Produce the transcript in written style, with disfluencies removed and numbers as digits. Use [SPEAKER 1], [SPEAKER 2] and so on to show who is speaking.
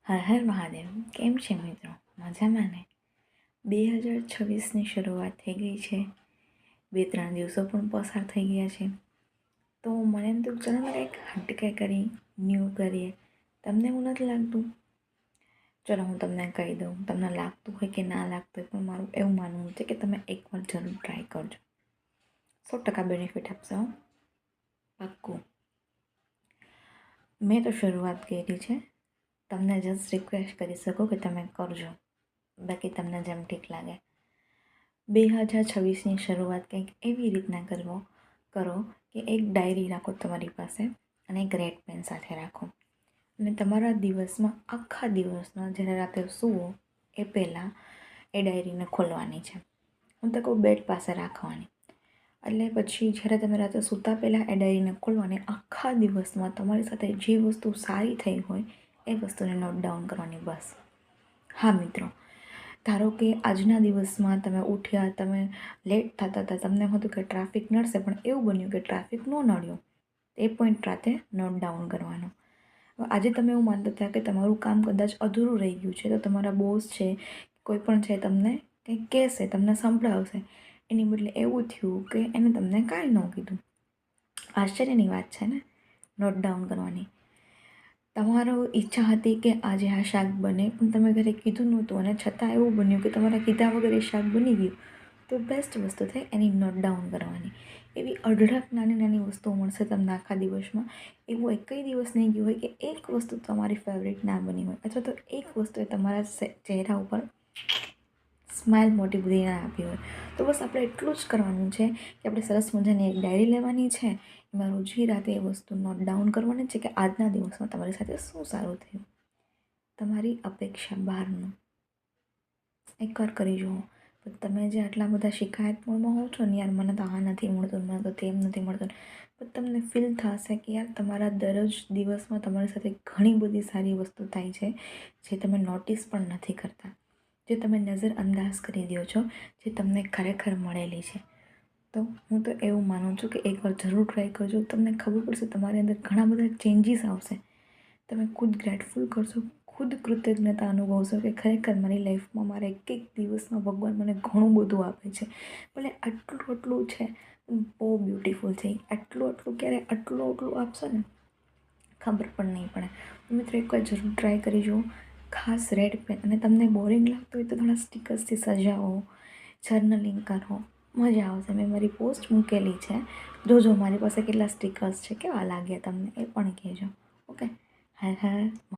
[SPEAKER 1] હર હર મહાદેવ. કેમ છે મિત્રો? મજામાં ને? 2026ની શરૂઆત થઈ ગઈ છે. 2-3 દિવસો પણ પસાર થઈ ગયા છે. તો મને એમ તો ચલો ને કંઈક હટકે કરી ન્યૂ કરીએ. તમને એવું નથી લાગતું? ચલો હું તમને કહી દઉં, તમને લાગતું હોય કે ના લાગતું હોય, પણ મારું એવું માનવું છે કે તમે એકવાર જરૂર ટ્રાય કરજો. 100% બેનિફિટ આપશે હો, પાક્કું. મેં તો શરૂઆત કરી છે. તમને જસ્ટ રિક્વેસ્ટ કરી શકો કે તમે કરજો, બાકી તમને જેમ ઠીક લાગે. 2026ની શરૂઆત કંઈક એવી રીતના કરો કે એક ડાયરી રાખો તમારી પાસે અને એક રેડ પેન સાથે રાખો, અને તમારા દિવસમાં આખા દિવસમાં જ્યારે રાતે સૂવો એ પહેલાં એ ડાયરીને ખોલવાની છે. હું તો કહું બેડ પાસે રાખવાની. એટલે પછી જ્યારે તમે રાતે સૂતા પહેલાં એ ડાયરીને ખોલવાની, આખા દિવસમાં તમારી સાથે જે વસ્તુ સારી થઈ હોય એ વસ્તુને નોટ ડાઉન કરવાની. બસ. હા મિત્રો, ધારો કે આજના દિવસમાં તમે ઉઠ્યા, તમે લેટ થતા હતા, તમને હતું કે ટ્રાફિક નડશે, પણ એવું બન્યું કે ટ્રાફિક ન નડ્યો. એ પોઈન્ટ રાતે નોટ ડાઉન કરવાનો. આજે તમે એવું માનતા હતા કે તમારું કામ કદાચ અધૂરું રહી ગયું છે, તો તમારા બોસ છે, કોઈ પણ છે, તમને કંઈક કહેશે, તમને સંભળાવશે. એની બદલે એવું થયું કે એને તમને કાંઈ ન કીધું. આશ્ચર્યની વાત છે ને? નોટ ડાઉન કરવાની. તમારો ઈચ્છા હતી કે આજે આ શાક બને, પણ તમે ઘરે કીધું નહોતું, અને છતાં એવું બન્યું કે તમારા કીધા વગર એ શાક બની ગયું. તો બેસ્ટ વસ્તુ થઈ એની નોટ ડાઉન કરવાની. એવી અઢળક નાની નાની વસ્તુઓ મળશે તમને આખા દિવસમાં. એવું એકય દિવસ નહીં ગયું હોય કે એક વસ્તુ તમારી ફેવરેટ ના બની હોય, અથવા તો એક વસ્તુએ તમારા ચહેરા ઉપર સ્માઇલ મોટી બધી ના આપી હોય. તો બસ આપણે એટલું જ કરવાનું છે કે આપણે સરસ મજાની એક ડાયરી લેવાની છે. એમાં રોજની રાતે એ વસ્તુ નોટ ડાઉન કરવાની છે કે આજના દિવસમાં તમારી સાથે શું સારું થયું. તમારી અપેક્ષા બહારનું એકવાર કરી જુઓ. પણ તમે જે આટલા બધા શિકાયત મૂળમાં હોવ છો ને, યાર મને તો આ નથી મળતું, મને તો તેમ નથી મળતું, પણ તમને ફીલ થશે કે યાર તમારા દરરોજ દિવસમાં તમારી સાથે ઘણી બધી સારી વસ્તુ થાય છે જે તમે નોટિસ પણ નથી કરતા, જે તમે નજરઅંદાજ કરી દો છો, જે તમને ખરેખર મળેલી છે. તો હું તો એવું માનું છું કે એકવાર જરૂર ટ્રાય કરજો. તમને ખબર પડશે તમારી અંદર ઘણા બધા ચેન્જીસ આવશે. તમે ખુદ ગ્રેટફુલ કરશો, ખુદ કૃતજ્ઞતા અનુભવશો કે ખરેખર મારી લાઈફમાં મારા એક દિવસમાં ભગવાન મને ઘણું બધું આપે છે. ભલે આટલું છે, બહુ બ્યુટિફુલ છે. આટલું ક્યારે આટલું આપશો ને ખબર પણ નહીં પડે. મિત્રો એકવાર જરૂર ટ્રાય કરી જુઓ. ખાસ રેડ પેન, અને તમને બોરિંગ લાગતું હોય તો થોડા સ્ટીકર્સથી સજાવો, જર્નલિંગ કરો, મજા આવશે. મેં મારી પોસ્ટ મૂકેલી છે, જોજો મારી પાસે કેટલા સ્ટીકર્સ છે, કેવા લાગ્યા તમને એ પણ કહેજો. ઓકે. હર હર